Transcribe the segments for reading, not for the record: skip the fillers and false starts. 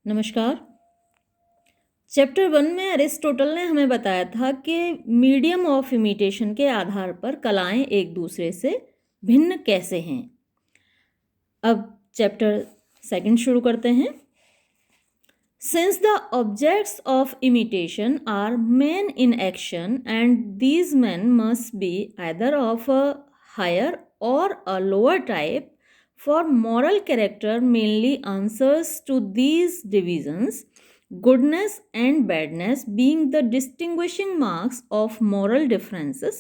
नमस्कार। चैप्टर 1 में अरिस्टोटल ने हमें बताया था कि मीडियम ऑफ इमिटेशन के आधार पर कलाएं एक दूसरे से भिन्न कैसे हैं। अब चैप्टर 2 शुरू करते हैं। Since the objects of imitation are men in action and these men must be either of a higher or a lower type, for moral character mainly answers to these divisions, goodness and badness being the distinguishing marks of moral differences.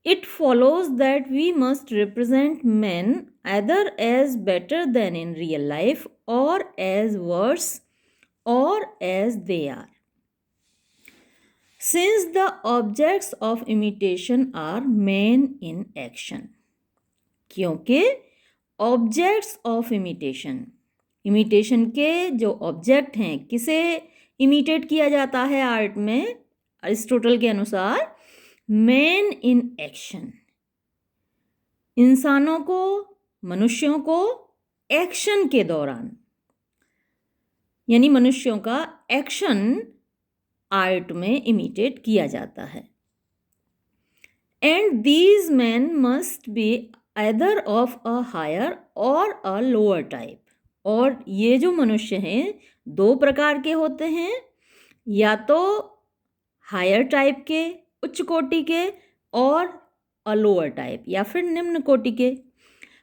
It follows that we must represent men either as better than in real life or as worse or as they are. Since the objects of imitation are men in action, क्योंकि objects of imitation के जो object हैं, किसे imitate किया जाता है art में, Aristotle के अनुसार मैन इन एक्शन, इंसानों को, मनुष्यों को एक्शन के दौरान, यानी मनुष्यों का एक्शन आर्ट में इमिटेट किया जाता है। And these man must be either of a higher or a lower type, और ये जो मनुष्य हैं दो प्रकार के होते हैं, या तो हायर टाइप के, उच्च कोटि के, और अ लोअर टाइप या फिर निम्न कोटि के।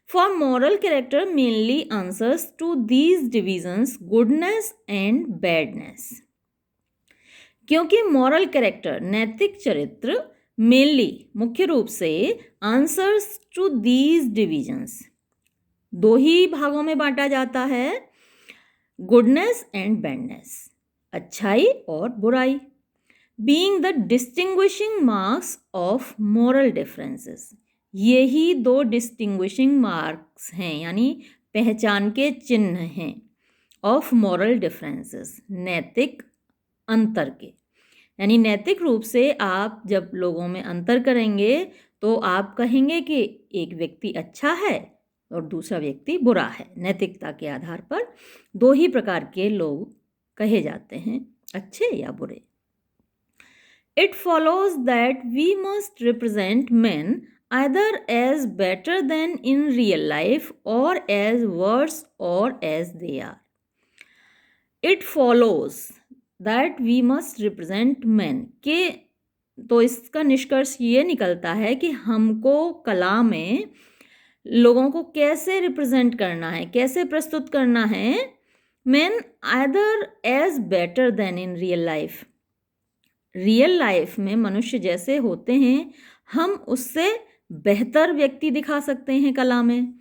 For moral character mainly answers to these divisions, goodness and badness. क्योंकि moral character, नैतिक चरित्र, mainly, मुख्य रूप से, answers to these divisions, दो ही भागों में बांटा जाता है, goodness and badness, अच्छाई और बुराई, being the distinguishing marks of moral differences. यही दो डिस्टिंग्विशिंग मार्क्स हैं, यानी पहचान के चिन्ह हैं, ऑफ मॉरल डिफरेंसेस, नैतिक अंतर के। यानी नैतिक रूप से आप जब लोगों में अंतर करेंगे तो आप कहेंगे कि एक व्यक्ति अच्छा है और दूसरा व्यक्ति बुरा है। नैतिकता के आधार पर दो ही प्रकार के लोग कहे जाते हैं, अच्छे या बुरे। It follows that we must represent men either as better than in real life or as worse or as they are. It follows that we must represent men, के तो इसका निष्कर्ष ये निकलता है कि हमको कला में लोगों को कैसे रिप्रेजेंट करना है, कैसे प्रस्तुत करना है, men either as better than in real life, real life में मनुष्य जैसे होते हैं हम उससे बेहतर व्यक्ति दिखा सकते हैं कला में,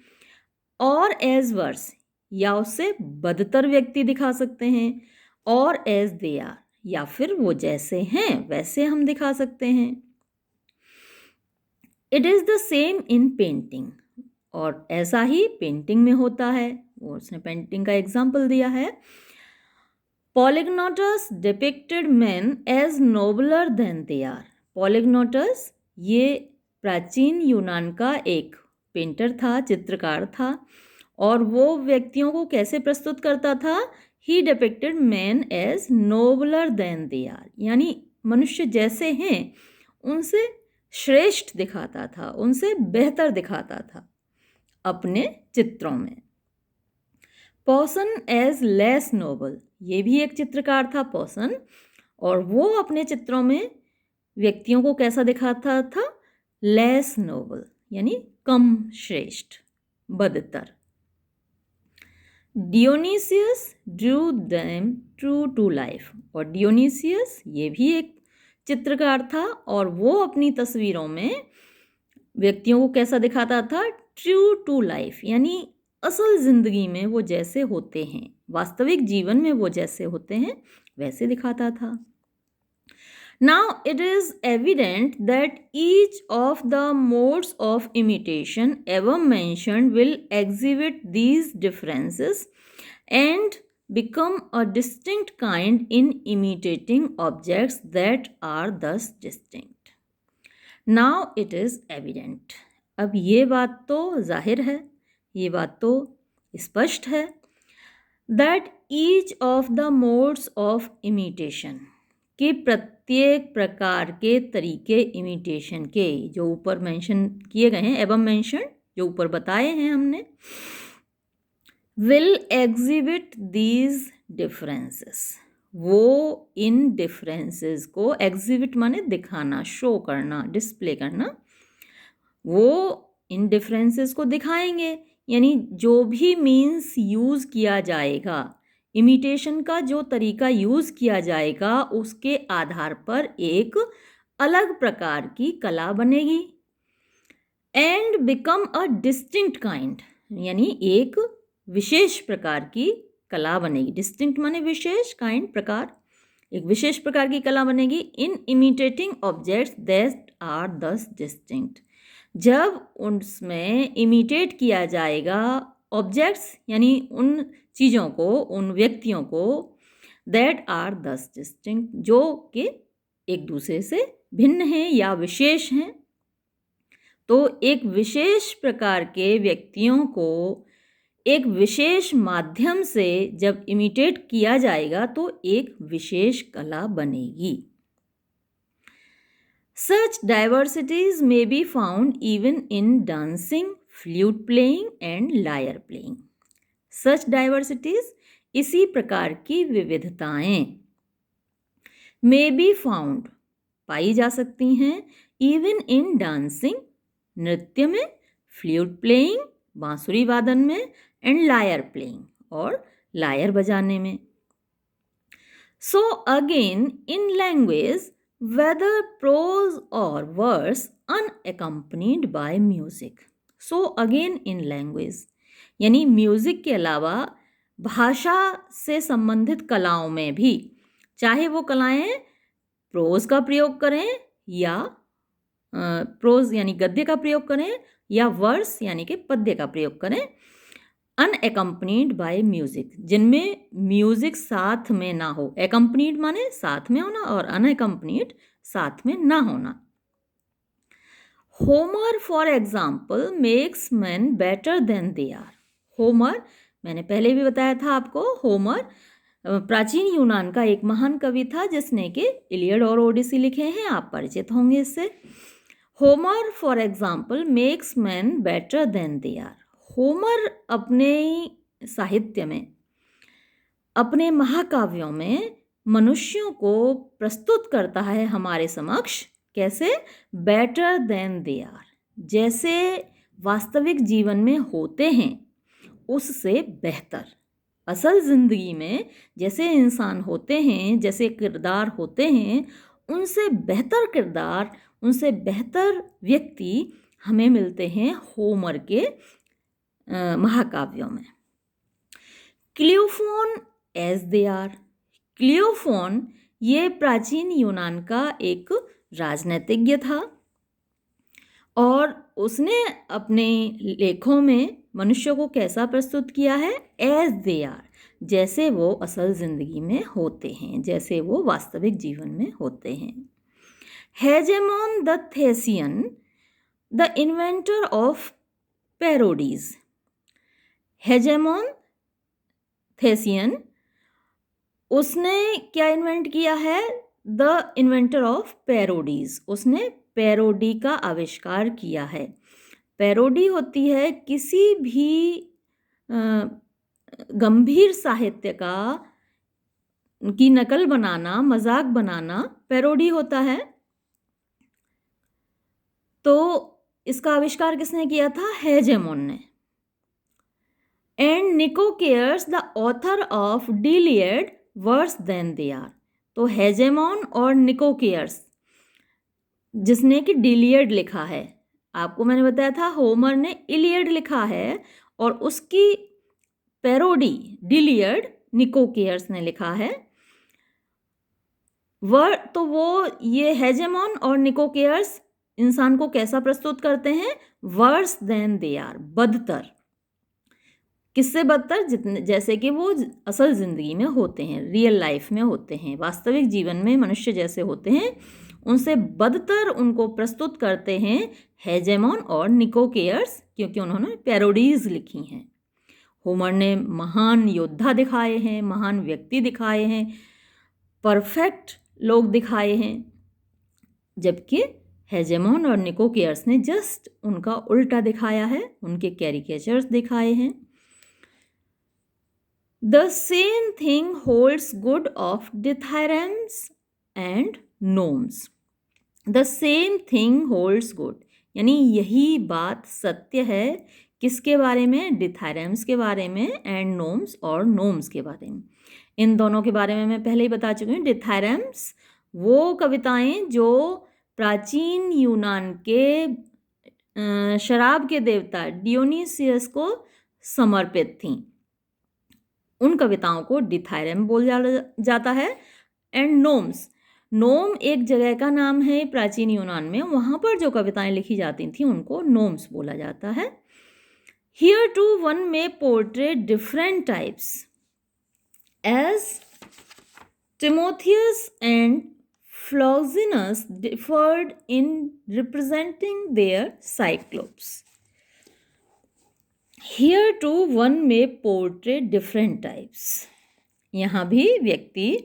और एज वर्स, या उससे बदतर व्यक्ति दिखा सकते हैं, और एज दे आर, या फिर वो जैसे हैं वैसे हम दिखा सकते हैं। It is the same in painting, और ऐसा ही पेंटिंग में होता है। वो उसने पेंटिंग का एग्जाम्पल दिया है। Polygnotus depicted men as nobler than they are. Polygnotus ये प्राचीन यूनान का एक पेंटर था, चित्रकार था, और वो व्यक्तियों को कैसे प्रस्तुत करता था? He depicted men as nobler than they are, यानी मनुष्य जैसे हैं उनसे श्रेष्ठ दिखाता था, उनसे बेहतर दिखाता था अपने चित्रों में। पर्सन एज लेस नोबल, ये भी एक चित्रकार था पर्सन, और वो अपने चित्रों में व्यक्तियों को कैसा दिखाता था? लेस नोबल, यानी कम श्रेष्ठ, बदतर। Dionysius drew them true to life, और डियोनीसियस ये भी एक चित्रकार था, और वो अपनी तस्वीरों में व्यक्तियों को कैसा दिखाता था? ट्रू टू लाइफ, यानी असल जिंदगी में वो जैसे होते हैं, वास्तविक जीवन में वो जैसे होते हैं वैसे दिखाता था। Now it is evident that each of the modes of imitation ever mentioned will exhibit these differences and become a distinct kind in imitating objects that are thus distinct. Now it is evident. अब ये बात तो जाहिर है, ये बात तो स्पष्ट है, that each of the modes of imitation, कि प्रत्येक प्रकार के तरीके इमिटेशन के जो ऊपर मेंशन किए गए हैं, एबव मेंशन जो ऊपर बताए हैं हमने, विल एग्जिबिट दीज डिफरेंसेस, वो इन डिफरेंसेस को, एग्जिबिट माने दिखाना, शो करना, डिस्प्ले करना, वो इन डिफरेंसेस को दिखाएंगे। यानी जो भी मीन्स यूज़ किया जाएगा, इमिटेशन का जो तरीका यूज़ किया जाएगा, उसके आधार पर एक अलग प्रकार की कला बनेगी। And become a distinct kind, यानी एक विशेष प्रकार की कला बनेगी। डिस्टिंक्ट माने विशेष, काइंड प्रकार, एक विशेष प्रकार की कला बनेगी। इन इमिटेटिंग ऑब्जेक्ट्स दैट आर दस डिस्टिंक्ट, जब उसमें इमिटेट किया जाएगा ऑब्जेक्ट्स, यानी उन चीज़ों को, उन व्यक्तियों को, दैट आर दस डिस्टिंक्ट, जो कि एक दूसरे से भिन्न हैं या विशेष हैं। तो एक विशेष प्रकार के व्यक्तियों को एक विशेष माध्यम से जब इमिटेट किया जाएगा तो एक विशेष कला बनेगी। Such diversities may be found even in dancing, flute playing and lyre playing. Such diversities, इसी प्रकार की विविधताएं, may be found, पाई जा सकती हैं, even in dancing, नृत्य में, फ्लूट प्लेइंग, बांसुरी वादन में, एंड लायर प्लेइंग, और लायर बजाने में। So again in language, whether prose or verse unaccompanied by music. So again in language, यानी म्यूज़िक के अलावा भाषा से संबंधित कलाओं में भी, चाहे वो कलाएं प्रोज का प्रयोग करें या प्रोज यानी गद्य का प्रयोग करें, या वर्स यानी कि पद्य का प्रयोग करें, अनएकम्पनीड बाय म्यूजिक, जिनमें म्यूजिक साथ में ना हो। एकम्पनीड माने साथ में होना, और अनएकम्पनीड साथ में ना होना। Homer for example makes man better than they are. Homer, मैंने पहले भी बताया था आपको, होमर प्राचीन यूनान का एक महान कवि था जिसने कि इलियड और ओडिसी लिखे हैं, आप परिचित होंगे इससे। Homer for example makes man better than they are. Homer अपने साहित्य में, अपने महाकाव्यों में मनुष्यों को प्रस्तुत करता है हमारे समक्ष, कैसे? बेटर देन दे आर, जैसे वास्तविक जीवन में होते हैं उससे बेहतर। असल ज़िंदगी में जैसे इंसान होते हैं, जैसे किरदार होते हैं, उनसे बेहतर किरदार, उनसे बेहतर व्यक्ति हमें मिलते हैं होमर के महाकाव्यों में। क्लियोफोन एज दे आर। क्लियोफोन ये प्राचीन यूनान का एक राजनीतिज्ञ था और उसने अपने लेखों में मनुष्य को कैसा प्रस्तुत किया है? एज दे आर, जैसे वो असल ज़िंदगी में होते हैं, जैसे वो वास्तविक जीवन में होते हैं। Hegemon the Thasian, the inventor of parodies. Hegemon Thasian, उसने क्या इन्वेंट किया है? द इन्वेंटर ऑफ पैरोडीज, उसने पैरोडी का आविष्कार किया है। पैरोडी होती है किसी भी गंभीर साहित्य का की नकल बनाना, मजाक बनाना, पैरोडी होता है। तो इसका आविष्कार किसने किया था? हेजेमोन ने। And Nicochares the author of Deiliad worse than they are. तो हेजेमोन और निकोकेयर्स, जिसने कि डिलियड लिखा है, आपको मैंने बताया था होमर ने इलियड लिखा है और उसकी पैरोडी डिलियड निकोकेयर्स ने लिखा है। तो वो ये हेजेमोन और निकोकेयर्स इंसान को कैसा प्रस्तुत करते हैं? वर्स देन दे आर, बदतर। किससे बदतर? जितने जैसे कि वो असल ज़िंदगी में होते हैं, रियल लाइफ में होते हैं, वास्तविक जीवन में मनुष्य जैसे होते हैं, उनसे बदतर उनको प्रस्तुत करते हैं हेजेमोन और निकोकेयर्स, क्योंकि उन्होंने पैरोडीज लिखी हैं। होमर ने महान योद्धा दिखाए हैं, महान व्यक्ति दिखाए हैं, परफेक्ट लोग दिखाए हैं, जबकि हेजेमोन और निकोकियर्स ने जस्ट उनका उल्टा दिखाया है, उनके कैरिकेचर्स दिखाए हैं। The same thing holds good of dithyrambs and gnomes. The same thing holds good, यानी यही बात सत्य है किसके बारे में? डिथायरम्स के बारे में एंड नोम्स और नोम्स के बारे में। इन दोनों के बारे में मैं पहले ही बता चुकी हूँ। डिथायरम्स वो कविताएं जो प्राचीन यूनान के शराब के देवता डियोनीसियस को समर्पित थीं, उन कविताओं को डिथायरम बोला जाता है। एंड नोम्स, नोम एक जगह का नाम है प्राचीन यूनान में, वहाँ पर जो कविताएं लिखी जाती थीं उनको नोम्स बोला जाता है। हियर टू वन में portray different types as Timotheus and Philoxenus differed in representing their Cyclops. Here too one में पोर्ट्रे डिफरेंट टाइप्स, यहाँ भी व्यक्ति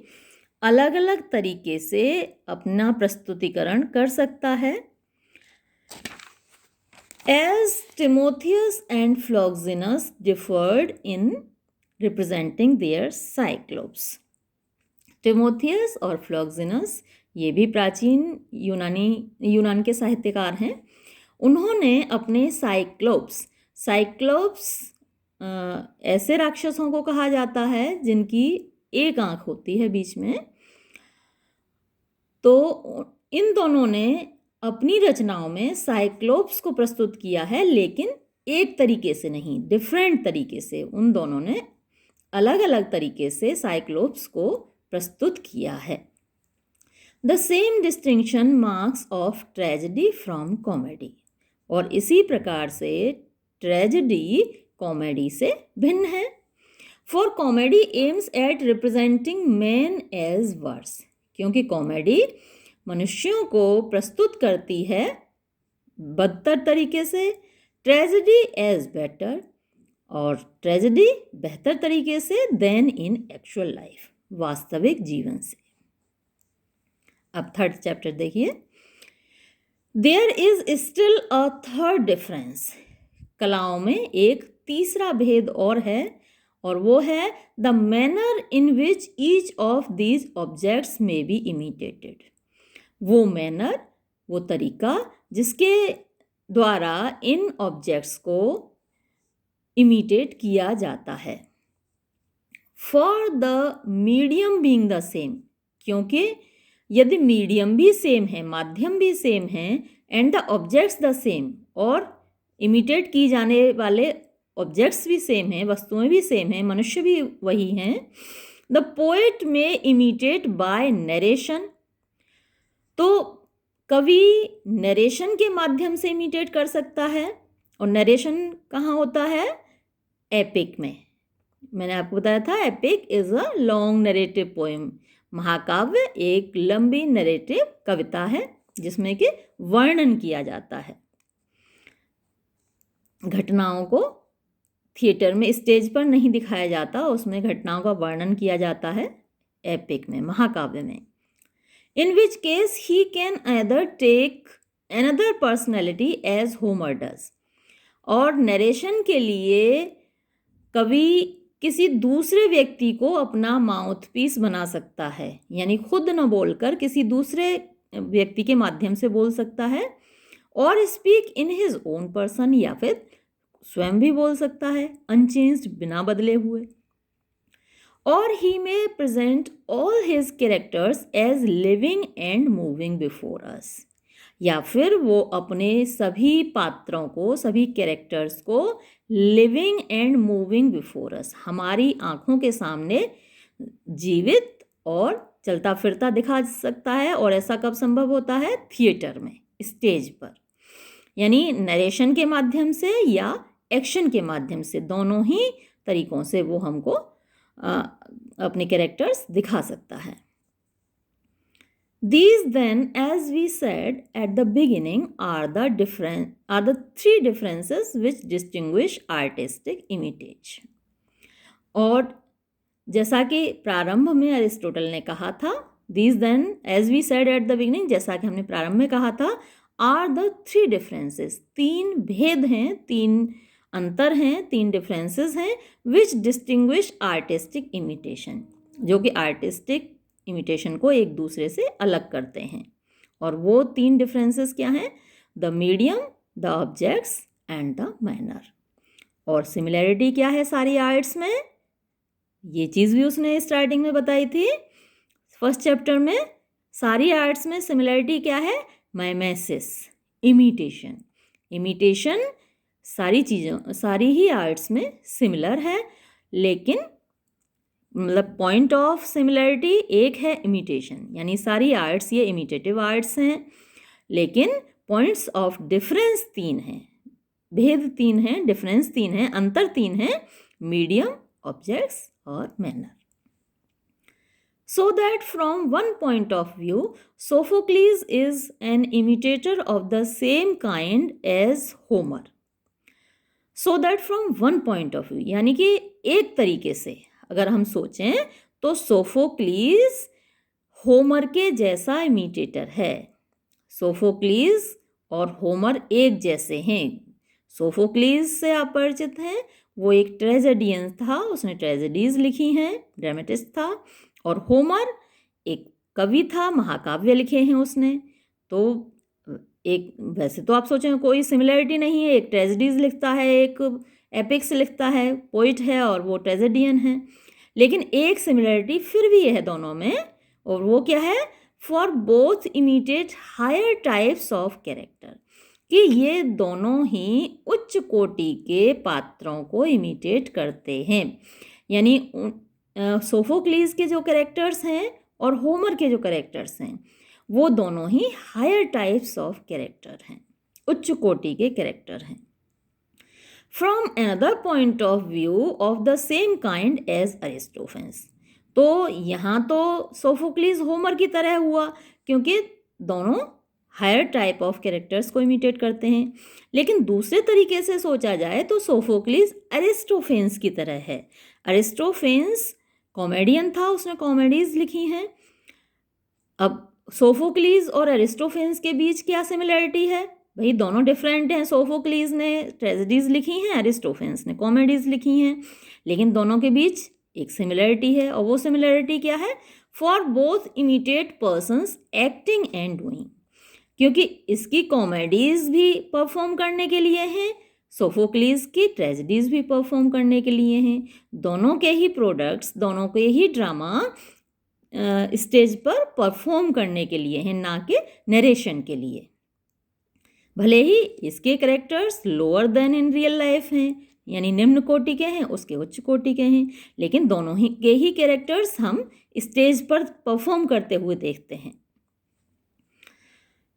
अलग अलग तरीके से अपना प्रस्तुतिकरण कर सकता है। As Timotheus and Philoxenus differed in representing their Cyclops. Timotheus और फ्लॉक्सिनस ये भी प्राचीन यूनान के साहित्यकार हैं। उन्होंने अपने साइक्लोप्स ऐसे राक्षसों को कहा जाता है जिनकी एक आंख होती है बीच में, तो इन दोनों ने अपनी रचनाओं में साइक्लोप्स को प्रस्तुत किया है, लेकिन एक तरीके से नहीं, डिफरेंट तरीके से। उन दोनों ने अलग अलग तरीके से साइक्लोप्स को प्रस्तुत किया है। The same distinction marks of tragedy from comedy, और इसी प्रकार से ट्रेजेडी कॉमेडी से भिन्न है। For comedy aims at representing man as worse, क्योंकि कॉमेडी मनुष्यों को प्रस्तुत करती है बदतर तरीके से, ट्रेजेडी एज बेटर, और ट्रेजेडी बेहतर तरीके से देन इन एक्चुअल लाइफ, वास्तविक जीवन से। अब थर्ड चैप्टर देखिए। There is still a third difference, कलाओं में एक तीसरा भेद और है, और वो है the manner in which each of these objects में बी इमिटेटेड। वो मैनर, वो तरीका जिसके द्वारा इन ऑब्जेक्ट्स को इमिटेट किया जाता है। For the medium being the same, क्योंकि यदि मीडियम भी सेम है, माध्यम भी सेम है, and the objects the same, और इमिटेट की जाने वाले ऑब्जेक्ट्स भी सेम हैं, वस्तुएं भी सेम हैं, मनुष्य भी वही हैं। द पोएट में इमिटेट बाय नरेशन, तो कवि नरेशन के माध्यम से इमिटेट कर सकता है, और नरेशन कहाँ होता है? एपिक में। मैंने आपको बताया था epic is a long narrative poem. महाकाव्य एक लंबी नरेटिव कविता है जिसमें कि वर्णन किया जाता है घटनाओं को। थिएटर में, स्टेज पर नहीं दिखाया जाता, उसमें घटनाओं का वर्णन किया जाता है एपिक में, महाकाव्य में। In which case he can either take another personality as Homer does, और नरेशन के लिए कवि किसी दूसरे व्यक्ति को अपना माउथपीस बना सकता है, यानी खुद न बोलकर किसी दूसरे व्यक्ति के माध्यम से बोल सकता है, और speak in his own person, या फिर स्वयं भी बोल सकता है अनचेंज्ड, बिना बदले हुए। और he may present all his characters as living and moving before us, या फिर वो अपने सभी पात्रों को, सभी कैरेक्टर्स को लिविंग एंड मूविंग बिफोर अस, हमारी आंखों के सामने जीवित और चलता फिरता दिखा सकता है। और ऐसा कब संभव होता है? थिएटर में, स्टेज पर, यानी नरेशन के माध्यम से या एक्शन के माध्यम से, दोनों ही तरीकों से वो हमको अपने कैरेक्टर्स दिखा सकता है। These then, as we said at the beginning, are the three differences which distinguish artistic imitation. और जैसा कि प्रारंभ में अरिस्टोटल ने कहा था, these then as we said at the beginning, जैसा कि हमने प्रारंभ में कहा था, are the three differences, तीन भेद हैं, तीन अंतर हैं, तीन डिफरेंसेस हैं, which distinguish artistic imitation, जो कि आर्टिस्टिक इमिटेशन को एक दूसरे से अलग करते हैं। और वो तीन डिफरेंसेस क्या हैं? The medium, the objects and the manner. और सिमिलैरिटी क्या है सारी आर्ट्स में? ये चीज़ भी उसने स्टार्टिंग में बताई थी फर्स्ट चैप्टर में। सारी आर्ट्स में सिमिलैरिटी क्या है? माइमेसिस, इमिटेशन। इमिटेशन सारी ही आर्ट्स में सिमिलर है, लेकिन मतलब पॉइंट ऑफ सिमिलैरिटी एक है इमिटेशन, यानी सारी आर्ट्स ये इमिटेटिव आर्ट्स हैं, लेकिन पॉइंट्स ऑफ डिफरेंस तीन हैं, भेद तीन हैं, डिफरेंस तीन हैं, अंतर तीन हैं, मीडियम, ऑब्जेक्ट्स और manner. So that from one point of view, Sophocles is an imitator of the same kind as Homer. So that from one point of view, यानी कि एक तरीके से अगर हम सोचें तो सोफोक्लीज होमर के जैसा इमिटेटर है। सोफोक्लीज और होमर एक जैसे हैं। सोफोक्लीज से आप परिचित हैं, वो एक ट्रेजेडियन था, उसने ट्रेजेडीज लिखी हैं, ड्रामेटिस्ट था। और होमर एक कवि था, महाकाव्य लिखे हैं उसने। तो एक वैसे तो आप सोचें कोई सिमिलरिटी नहीं है, एक ट्रेजेडीज लिखता है, एक एपिक्स लिखता है, पोइट है, और वो ट्रेजेडियन है, लेकिन एक सिमिलरिटी फिर भी है दोनों में, और वो क्या है? For both imitate higher types of character, कि ये दोनों ही उच्च कोटि के पात्रों को इमिटेट करते हैं। यानी सोफोक्लीज के जो कैरेक्टर्स हैं और होमर के जो कैरेक्टर्स हैं, वो दोनों ही हायर टाइप्स ऑफ कैरेक्टर हैं, उच्च कोटि के कैरेक्टर हैं। From another point of view of the same kind as Aristophanes, तो यहाँ तो सोफोक्लीज होमर की तरह हुआ, क्योंकि दोनों हायर टाइप ऑफ कैरेक्टर्स को इमिटेट करते हैं। लेकिन दूसरे तरीके से सोचा जाए तो सोफोक्लीज अरिस्टोफेंस की तरह है। अरिस्टोफेंस कॉमेडियन था, उसने कॉमेडीज लिखी हैं। अब सोफोक्लीज और अरिस्टोफेंस के बीच क्या सिमिलरिटी है? भाई दोनों डिफरेंट हैं। सोफोक्लीज ने ट्रेजेडीज लिखी हैं, अरिस्टोफेंस ने कॉमेडीज लिखी हैं, लेकिन दोनों के बीच एक सिमिलरिटी है, और वो सिमिलरिटी क्या है? For both imitate persons acting and doing, क्योंकि इसकी कॉमेडीज भी परफॉर्म करने के लिए हैं, सोफोक्लीज की ट्रेजेडीज भी परफॉर्म करने के लिए हैं। दोनों के ही प्रोडक्ट्स, दोनों के ही ड्रामा स्टेज पर परफॉर्म करने के लिए हैं, ना कि नरेशन के लिए। भले ही इसके characters lower then in real life हैं, यानी निम्न कोटि के हैं, उसके उच्च कोटि के हैं, लेकिन दोनों ही के ही कैरेक्टर्स हम स्टेज पर परफॉर्म करते हुए देखते हैं।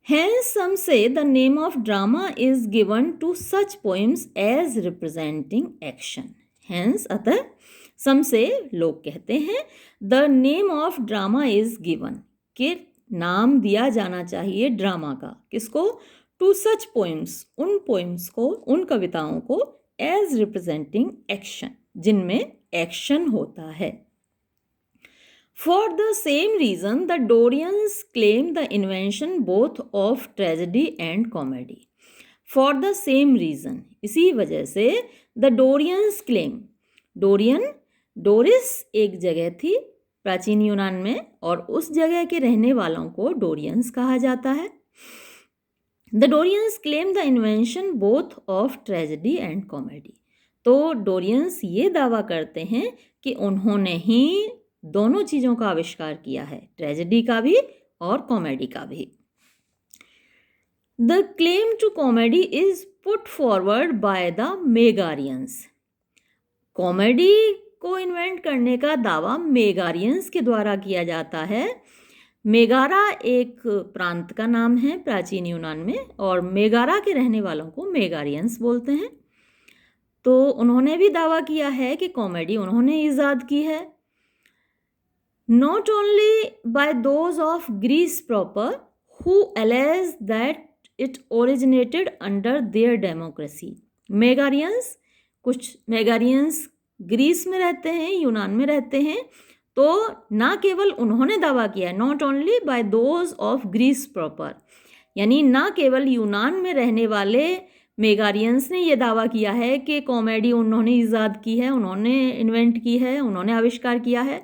Hence some say the name of drama is given to such poems as representing action. Hence अतः some say लोग कहते हैं the name of drama is given, कि नाम दिया जाना चाहिए ड्रामा का, किसको? to such poems, उन पोइम्स को, उन कविताओं को as representing action, जिनमें एक्शन होता है। For the same reason, the Dorians claim the invention both of tragedy and comedy. For the same reason, इसी वजह से the Dorians claim, डोरिस एक जगह थी प्राचीन यूनान में, और उस जगह के रहने वालों को डोरियंस कहा जाता है। The Dorians claim the invention both of tragedy and comedy. तो डोरियंस ये दावा करते हैं कि उन्होंने ही दोनों चीज़ों का आविष्कार किया है, ट्रेजेडी का भी और कॉमेडी का भी। The claim to comedy is put forward by the Megarians. Comedy को इन्वेंट करने का दावा मेगारियंस के द्वारा किया जाता है। मेगारा एक प्रांत का नाम है प्राचीन यूनान में, और मेगारा के रहने वालों को मेगारियंस बोलते हैं। तो उन्होंने भी दावा किया है कि कॉमेडी उन्होंने ईजाद की है। Not only by those of Greece proper, who allege that it originated under their democracy. मेगारियंस, कुछ मेगारियंस ग्रीस में रहते हैं, यूनान में रहते हैं, तो ना केवल उन्होंने दावा किया, not only by those of Greece proper, यानी ना केवल यूनान में रहने वाले मेगारियंस ने ये दावा किया है कि कॉमेडी उन्होंने ईजाद की है, उन्होंने इन्वेंट की है, उन्होंने आविष्कार किया है।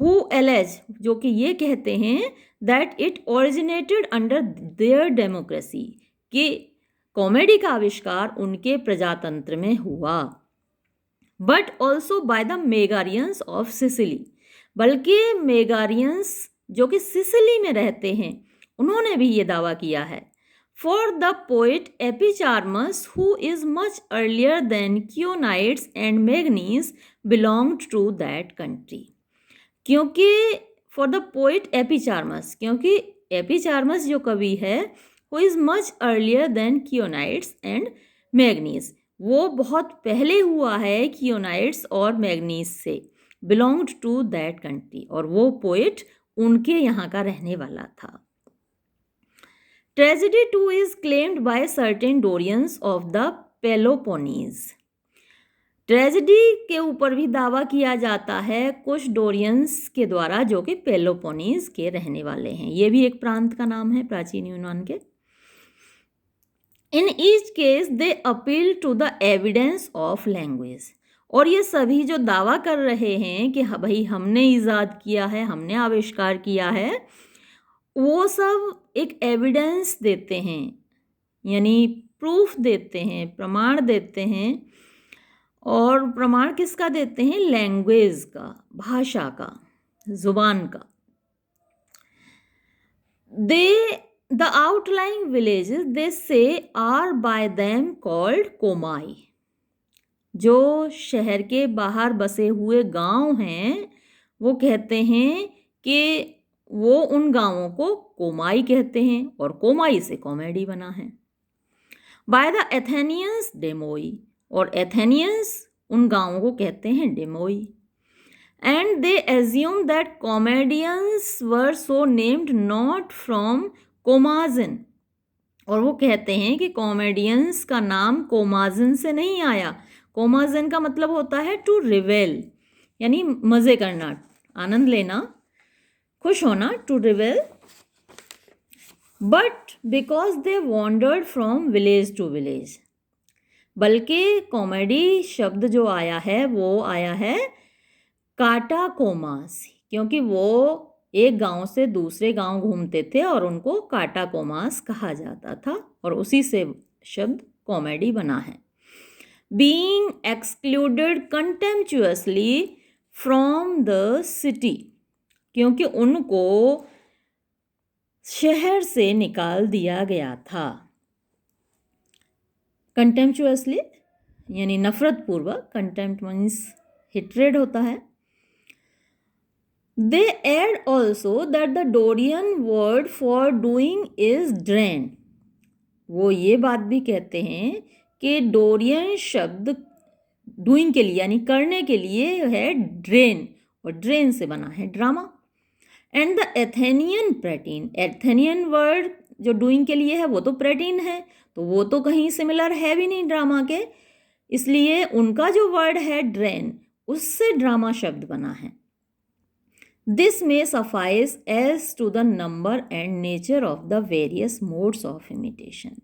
हु एलेज, जो कि ये कहते हैं that it originated under their democracy, कि कॉमेडी का आविष्कार उनके प्रजातंत्र में हुआ। But also by the Megarians of Sicily, बल्कि मेगारियंस जो कि सिसिली में रहते हैं उन्होंने भी ये दावा किया है। For the poet Epicharmus who is much earlier than Chionides and Magnes belonged to that country, क्योंकि फॉर द पोइट एपिचार्मस, क्योंकि एपिचार्मस जो कवि है who is much earlier than Chionides and Magnes, वो बहुत पहले हुआ है क्योनाइट्स और मैग्नीज से, बिलोंग्ड टू दैट कंट्री, और वो पोइट उनके यहाँ का रहने वाला था। Tragedy too is claimed by certain Dorians of the Peloponnese, tragedy के ऊपर भी दावा किया जाता है कुछ डोरियंस के द्वारा जो कि पेलोपोनीज के रहने वाले हैं, ये भी एक प्रांत का नाम है प्राचीन यूनान के। In each case they appeal to the evidence of language, और ये सभी जो दावा कर रहे हैं कि हाँ भाई हमने ईजाद किया है, हमने आविष्कार किया है, वो सब एक एविडेंस देते हैं, यानी प्रूफ देते हैं, प्रमाण देते हैं। और प्रमाण किसका देते हैं? लैंग्वेज का, भाषा का, जुबान का। The outlying villages they say are by them called कोमाई, जो शहर के बाहर बसे हुए गांव हैं वो कहते हैं कि वो उन गांवों को कोमाई कहते हैं, और कोमाई से कॉमेडी बना है। बाय द एथेनियंस डेमोई, और एथेनियंस उन गांवों को कहते हैं demoi. And they assume that comedians were so named not from komazein, और वो कहते हैं कि कॉमेडियंस का नाम कोमाजन से नहीं आया। कोमाजन का मतलब होता है टू रिवेल, यानी मज़े करना, आनंद लेना, खुश होना, to revel. But because they wandered from village to village, बल्कि कॉमेडी शब्द जो आया है वो आया है काटा कोमास, क्योंकि वो एक गांव से दूसरे गांव घूमते थे और उनको काटा कोमास कहा जाता था, और उसी से शब्द कॉमेडी बना है। Being excluded कंटेम्पचुअसली from the city, क्योंकि उनको शहर से निकाल दिया गया था। कंटेम्पचुअसली यानी नफरत पूर्वक, कंटेम्प्ट मीन्स हेट्रेड होता है। They add also that the Dorian word for doing is drain, वो ये बात भी कहते हैं कि डोरियन शब्द डूइंग के लिए यानी करने के लिए है ड्रेन, और ड्रेन से बना है drama. And the Athenian prattein, Athenian word जो डूइंग के लिए है वो तो प्रेटिन है, तो वो तो कहीं सिमिलर है भी नहीं ड्रामा के, इसलिए उनका जो वर्ड है ड्रेन, उससे ड्रामा शब्द बना है। This may suffice as to the number and nature of the various modes of imitation.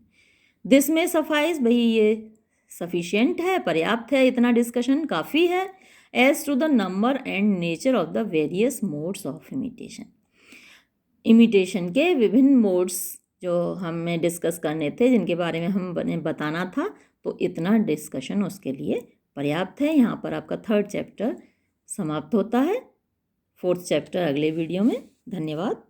This may suffice, भाई ये sufficient है, पर्याप्त है, इतना डिस्कशन काफ़ी है। As to the number and nature of the various modes of imitation. Imitation के विभिन्न मोड्स जो हमें डिस्कस करने थे, जिनके बारे में हमें बताना था, तो इतना डिस्कशन उसके लिए पर्याप्त है। यहाँ पर आपका 3rd चैप्टर समाप्त होता है। 4th चैप्टर अगले वीडियो में। धन्यवाद।